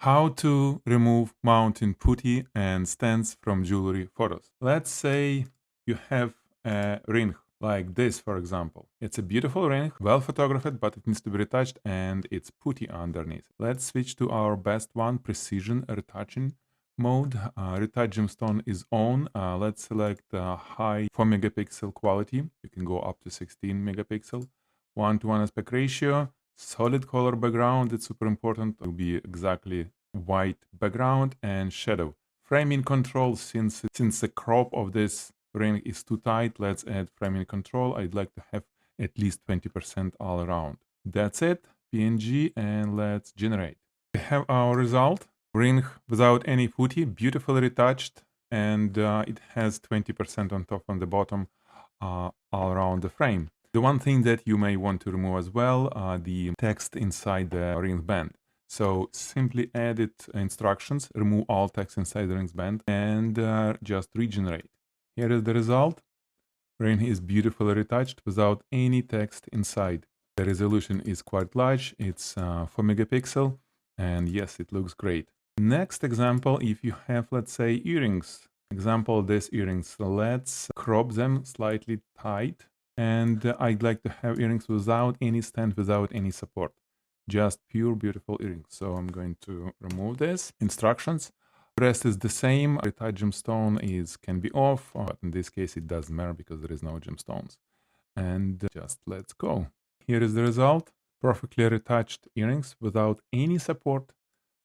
How to remove mounting putty and stands from jewelry photos. Let's say you have a ring like this, for example. It's a beautiful ring, well photographed, but it needs to be retouched and it's putty underneath. Let's switch to our best one, precision retouching mode. Retouch gemstone is on. Let's select high 4 megapixel quality. You can go up to 16 megapixel. 1:1 aspect ratio. Solid color background, it's super important to be exactly white background and shadow. Framing control, since the crop of this ring is too tight, let's add framing control. I'd like to have at least 20% all around. That's it, PNG, and let's generate. We have our result, ring without any putty, beautifully retouched, and it has 20% on top and the bottom all around the frame. The one thing that you may want to remove as well are the text inside the ring band. So simply edit instructions, remove all text inside the ring band, and just regenerate. Here is the result. Ring is beautifully retouched without any text inside. The resolution is quite large. It's 4 megapixel, and yes, it looks great. Next example, if you have, let's say, earrings. Example, these earrings. Let's crop them slightly tight. And I'd like to have earrings without any stand, without any support. Just pure, beautiful earrings. So I'm going to remove this. Instructions. The rest is the same. Retouch gemstone can be off, but in this case it doesn't matter because there is no gemstones. And just let's go. Here is the result. Perfectly retouched earrings without any support,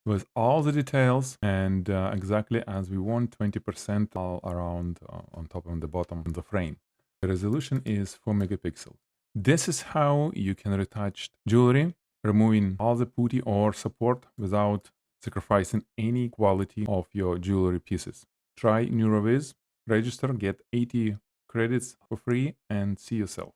with all the details, and exactly as we want, 20% all around on top and the bottom of the frame. The resolution is 4 megapixel. This is how you can retouch jewelry, removing all the putty or support without sacrificing any quality of your jewelry pieces. Try NeuroViz, register, get 80 credits for free, and see yourself.